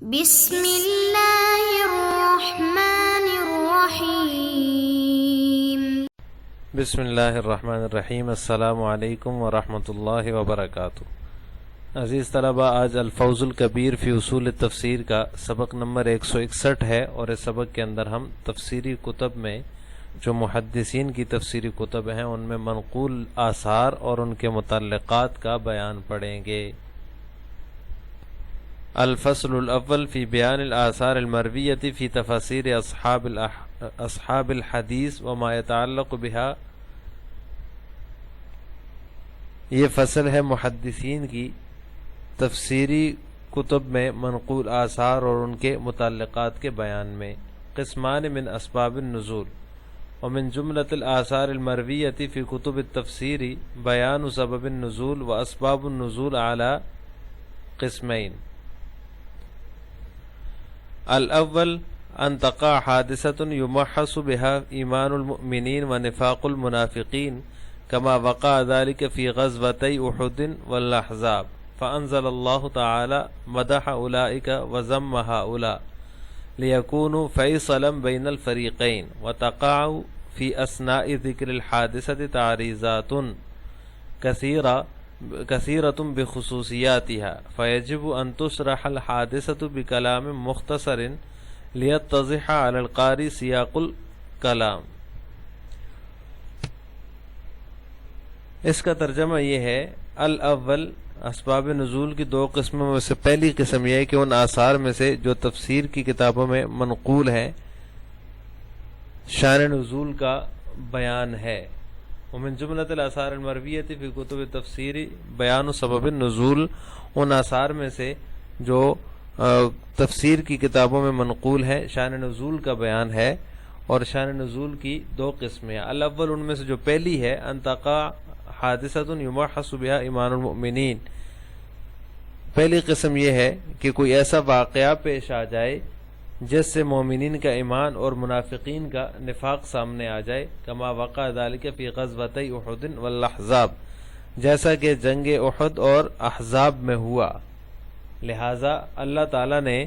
بسم اللہ الرحمن الرحیم۔ بسم اللہ الرحمن الرحیم۔ السلام علیکم ورحمۃ اللہ وبرکاتہ۔ عزیز طلبہ، آج الفوز الکبیر فی اصول تفسیر کا سبق نمبر 161 ہے، اور اس سبق کے اندر ہم تفسیری کتب میں جو محدثین کی تفسیری کتب ہیں ان میں منقول آثار اور ان کے متعلقات کا بیان پڑھیں گے۔ الفصل الاول فی بیان الآثار المرویۃ فی تفاسیر اصحاب الحدیث وما يتعلق بها۔ یہ فصل ہے محدثین کی تفسیری کتب میں منقول آثار اور ان کے متعلقات کے بیان میں۔ قسمان من اسباب النزول، ومن جملة الآثار المرویۃ فی کتب التفسیر بیان سبب النزول واسباب النزول على قسمین۔ الاول ان تقع حادثة يمحص بها ایمان المؤمنین ونفاق المنافقین كما وقع ذلك في غزوتي احد والاحزاب، فانزل الله تعالى مدح اولئك وذم هؤلاء ليكونوا فيصلا بين الفريقين، وتقع في اثناء ذكر الحادثة تعريضات كثيرة بخصوصياتها، فيجب أن تشرح الحادثة بكلام مختصر ليتضح على القارئ سياق الكلام۔ اس کا ترجمہ یہ ہے، الاول اسباب نزول کی دو قسموں میں سے پہلی قسم یہ ہے کہ ان آثار میں سے جو تفسیر کی کتابوں میں منقول ہیں شان نزول کا بیان ہے۔ ومن جملۃ الآثار المرویۃ فی کتب التفسیر بیان سبب النزول، ان آثار میں سے جو تفسیر کی کتابوں میں منقول ہے شان نزول کا بیان ہے، اور شان نزول کی دو قسمیں ہیں۔ الاول ان میں سے جو پہلی ہے، ان تقع حادثۃ یمحص بها ایمان المؤمنین، پہلی قسم یہ ہے کہ کوئی ایسا واقعہ پیش آ جائے جس سے مومنین کا ایمان اور منافقین کا نفاق سامنے آ جائے، کما وقع ذلك فی غزوتي احد والاحزاب، جیسا کہ جنگ احد اور احزاب میں ہوا، لہذا اللہ تعالیٰ نے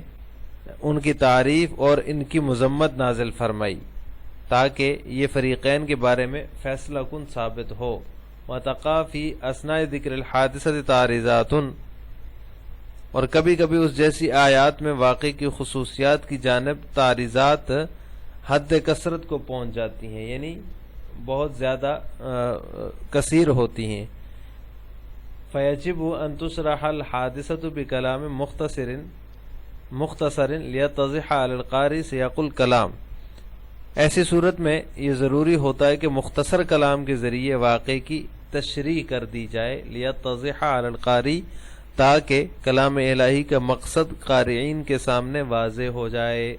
ان کی تعریف اور ان کی مذمت نازل فرمائی تاکہ یہ فریقین کے بارے میں فیصلہ کن ثابت ہو۔ وتقع فی اثناء ذکر الحادثۃ تعریضات، اور کبھی کبھی اس جیسی آیات میں واقع کی خصوصیات کی جانب تعریضات حد کثرت کو پہنچ جاتی ہیں، یعنی بہت زیادہ کثیر ہوتی ہیں۔ فیجب ان تشرح الحادثۃ بکلام مختصر لیتضح علی القاری سیاق الکلام، ایسی صورت میں یہ ضروری ہوتا ہے کہ مختصر کلام کے ذریعے واقعے کی تشریح کر دی جائے، لیتضح علی القاری، تاکہ کلام الہی کا مقصد قارئین کے سامنے واضح ہو جائے۔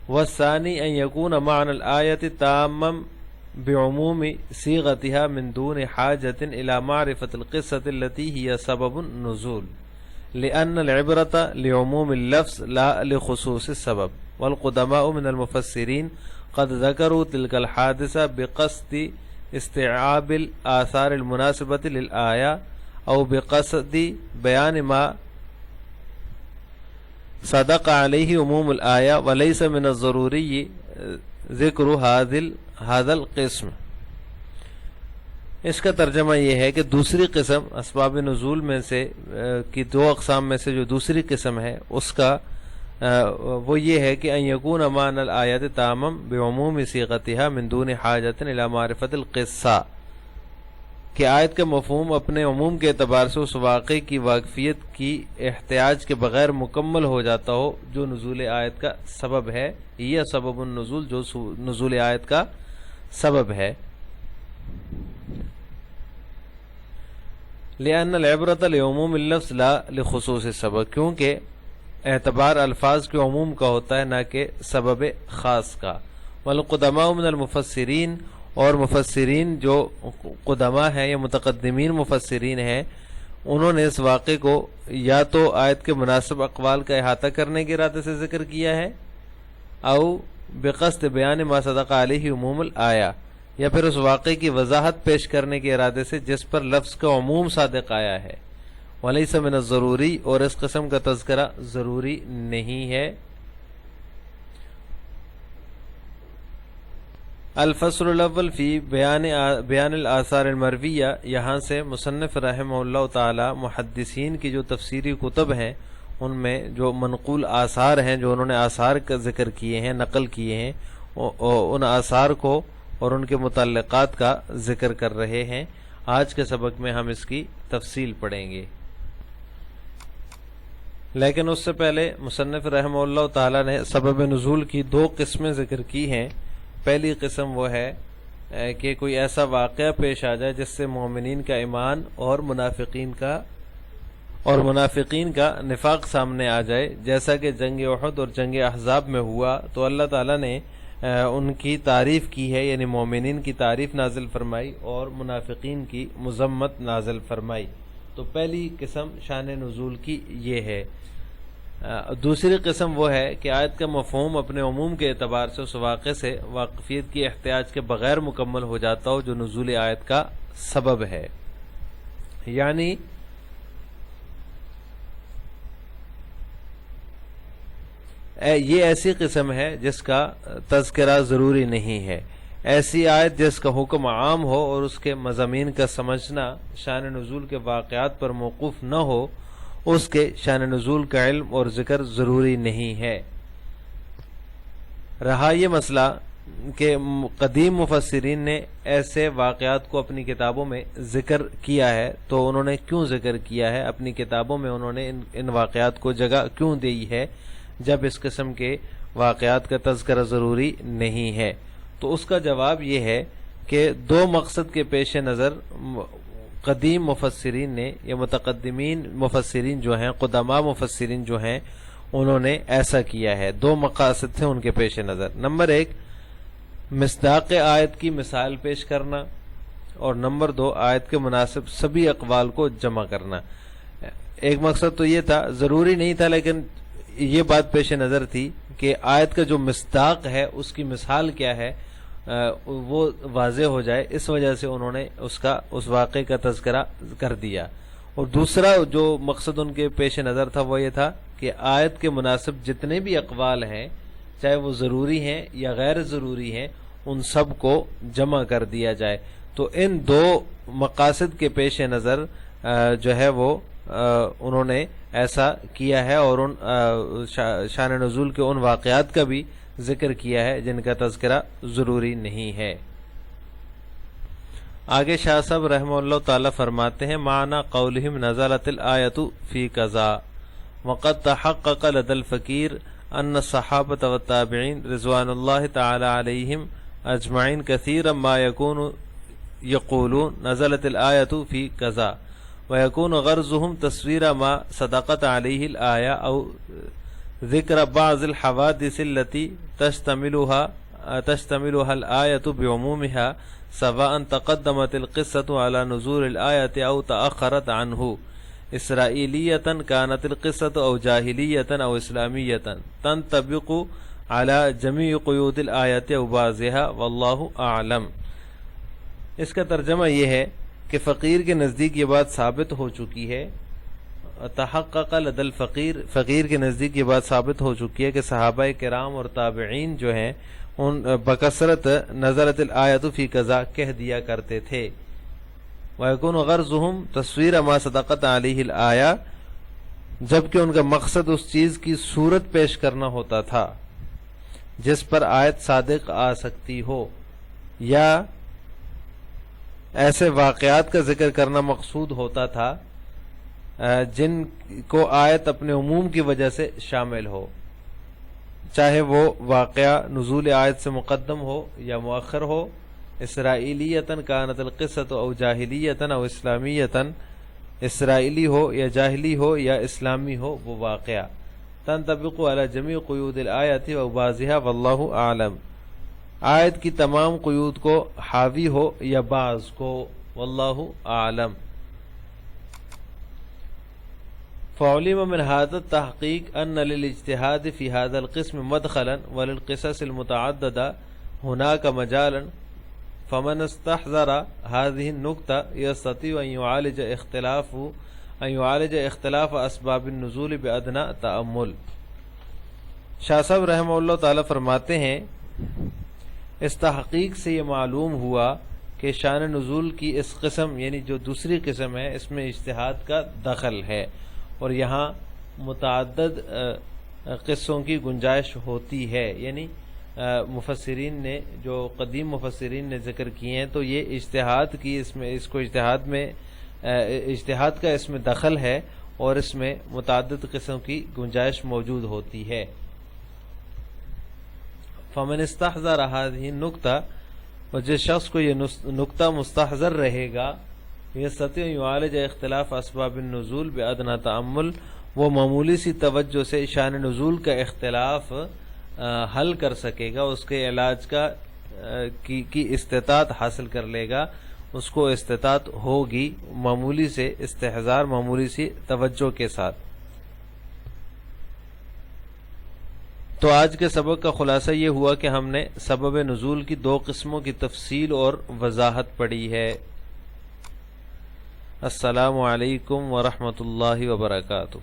والثانی ان یکون معنی الآیت تاما بعموم صیغتها من دون حاجة الى معرفة القصة التي هي سبب النزول، لأن العبرة لعموم اللفظ لا لخصوص السبب، والقدماء من المفسرين قد ذكروا تلك الحادثة بقصد استيعاب الآثار المناسبة للآية أو بقصد بيان ما صدق عليه عموم الآية، وليس من الضروري ذکر هذا القسم۔ اس کا ترجمہ یہ ہے کہ دوسری قسم اسباب نزول میں سے کی دو اقسام میں سے جو دوسری قسم ہے اس کا وہ یہ ہے کہ ان یکون معنی الآیات تاما بعموم صیغتها من دون حاجة الى معرفت القصہ، کہ آیت کا مفہوم اپنے عموم کے اعتبار سے اس واقعے کی واقفیت کی احتیاج کے بغیر مکمل ہو جاتا ہو جو نزول آیت کا سبب ہے، یہ سبب النزول جو نزول آیت کا سبب ہے۔ لأن العبرة لعموم اللفظ لا لخصوص السبب، کیونکہ اعتبار الفاظ کے عموم کا ہوتا ہے نہ کہ سبب خاص کا۔ والقدماء من المفسرین، اور مفسرین جو قدماء ہیں یا متقدمین مفسرین ہیں، انہوں نے اس واقعے کو یا تو آیت کے مناسب اقوال کا احاطہ کرنے کے ارادے سے ذکر کیا ہے، او بقصد بیان ما صدق علیہ عموم الآیہ، یا پھر اس واقعے کی وضاحت پیش کرنے کے ارادے سے جس پر لفظ کا عموم صادق آیا ہے، ولیس من الضروری، اور اس قسم کا تذکرہ ضروری نہیں ہے۔ الفصل الاول فی بیان الآثار المرویہ، یہاں سے مصنف رحمہ اللہ تعالی محدثین کی جو تفسیری کتب ہیں ان میں جو منقول آثار ہیں، جو انہوں نے آثار کا ذکر کیے ہیں، نقل کیے ہیں، ان آثار کو اور ان کے متعلقات کا ذکر کر رہے ہیں۔ آج کے سبق میں ہم اس کی تفصیل پڑھیں گے، لیکن اس سے پہلے مصنف رحمہ اللہ تعالی نے سبب نزول کی دو قسمیں ذکر کی ہیں۔ پہلی قسم وہ ہے کہ کوئی ایسا واقعہ پیش آ جائے جس سے مومنین کا ایمان اور منافقین کا نفاق سامنے آ جائے، جیسا کہ جنگ احد اور جنگ احزاب میں ہوا، تو اللہ تعالیٰ نے ان کی تعریف کی ہے، یعنی مومنین کی تعریف نازل فرمائی اور منافقین کی مذمت نازل فرمائی۔ تو پہلی قسم شان نزول کی یہ ہے۔ دوسری قسم وہ ہے کہ آیت کا مفہوم اپنے عموم کے اعتبار سے اس واقعے سے واقفیت کی احتیاج کے بغیر مکمل ہو جاتا ہو جو نزول آیت کا سبب ہے، یعنی یہ ایسی قسم ہے جس کا تذکرہ ضروری نہیں ہے۔ ایسی آیت جس کا حکم عام ہو اور اس کے مضامین کا سمجھنا شان نزول کے واقعات پر موقوف نہ ہو، اس کے شان نزول کا علم اور ذکر ضروری نہیں ہے۔ رہا یہ مسئلہ کہ قدیم مفسرین نے ایسے واقعات کو اپنی کتابوں میں ذکر کیا ہے، تو انہوں نے کیوں ذکر کیا ہے، اپنی کتابوں میں انہوں نے ان واقعات کو جگہ کیوں دی ہے جب اس قسم کے واقعات کا تذکرہ ضروری نہیں ہے؟ تو اس کا جواب یہ ہے کہ دو مقصد کے پیش نظر قدیم مفسرین نے یا متقدمین مفسرین جو ہیں، قدماء مفسرین جو ہیں، انہوں نے ایسا کیا ہے۔ دو مقاصد تھے ان کے پیش نظر۔ نمبر ایک، مصداق آیت کی مثال پیش کرنا، اور نمبر دو، آیت کے مناسب سبھی اقوال کو جمع کرنا۔ ایک مقصد تو یہ تھا، ضروری نہیں تھا، لیکن یہ بات پیش نظر تھی کہ آیت کا جو مصداق ہے اس کی مثال کیا ہے وہ واضح ہو جائے، اس وجہ سے انہوں نے اس واقعے کا تذکرہ کر دیا۔ اور دوسرا جو مقصد ان کے پیش نظر تھا وہ یہ تھا کہ آیت کے مناسب جتنے بھی اقوال ہیں، چاہے وہ ضروری ہیں یا غیر ضروری ہیں، ان سب کو جمع کر دیا جائے۔ تو ان دو مقاصد کے پیش نظر جو ہے وہ انہوں نے ایسا کیا ہے، اور ان شان نزول کے ان واقعات کا بھی ذکر کیا ہے جن کا تذکرہ ضروری نہیں ہے۔ آگے شاہ صاحب رحمہ اللہ تعالی فرماتے ہیں، معنی قولہم نزلت الآیت فی قضا وقد تحقق لدى الفقیر ان الصحابۃ والتابعین رضوان اللہ تعالی علیہم اجمعین کثیرا ما یکون یقولون نزلت الآیت فی قضا ويكون غرضهم تصوير ما صدقت عليه الآية أو ذكر بعض الحوادث التي تشتملها الآية بعمومها سواء تقدمت القصة على نزول الآية أو تأخرت عنه إسرائيلية كانت القصة أو جاهلية أو إسلامية تنطبق على جميع قيود الآية أو بعضها والله أعلم۔ اس کا ترجمہ یہ ہے کہ فقیر کے نزدیک یہ بات ثابت ہو چکی ہے، تحقق لدى الفقیر، فقیر کے نزدیک یہ بات ثابت ہو چکی ہے کہ صحابہ کرام اور تابعین جو ہیں ان بکثرت نزلت الآیت فی قضا کہہ دیا کرتے تھے۔ وَيَكُونُ غَرْضُهُمْ تَصْوِيرَ مَا صَدَقَتْ عَلَيْهِ الْآیَةُ، جبکہ ان کا مقصد اس چیز کی صورت پیش کرنا ہوتا تھا جس پر آیت صادق آ سکتی ہو، یا ایسے واقعات کا ذکر کرنا مقصود ہوتا تھا جن کو آیت اپنے عموم کی وجہ سے شامل ہو، چاہے وہ واقعہ نزول آیت سے مقدم ہو یا مؤخر ہو، اسرائیلیتاً کانت القصۃ او جاہلیتاً او اسلامیتاً، اسرائیلی ہو یا جاہلی ہو یا اسلامی ہو وہ واقعہ، تنطبق علی جمیع قیود الآیت و بعضها واللہ اعلم، آیت کی تمام قیود کو حاوی ہو یا بعض کو، واللہ اعلم۔ فعلم من هذا التحقیق ان للاجتهاد في هذا القسم مدخلا وللقصص المتعددة هناك مجالا، فمن استحضر هذه النقطة يستطيع أن يعالج اختلاف ان يعالج اختلاف اسباب النزول بادنى تأمل۔ شاہ صاحب رحمہ اللہ تعالی فرماتے ہیں اس تحقیق سے یہ معلوم ہوا کہ شان نزول کی اس قسم یعنی جو دوسری قسم ہے اس میں اجتہاد کا دخل ہے، اور یہاں متعدد قصوں کی گنجائش ہوتی ہے، یعنی مفسرین نے جو قدیم مفسرین نے ذکر کیے ہیں تو یہ اجتہاد کی اس کو اجتہاد کا اس میں دخل ہے اور اس میں متعدد قسم کی گنجائش موجود ہوتی ہے۔ فمن استحضر هذه النقطہ، اور جس شخص کو یہ نقطہ مستحضر رہے گا، یستطیع یعالج اختلاف اسباب النزول بادنی تأمل، وہ معمولی سی توجہ سے شان نزول کا اختلاف حل کر سکے گا، اس کے علاج کی استطاعت حاصل کر لے گا، اس کو استطاعت ہوگی معمولی سے استحضار، معمولی سی توجہ کے ساتھ۔ تو آج کے سبق کا خلاصہ یہ ہوا کہ ہم نے سبب نزول کی دو قسموں کی تفصیل اور وضاحت پڑھی ہے۔ السلام علیکم ورحمۃ اللہ وبرکاتہ۔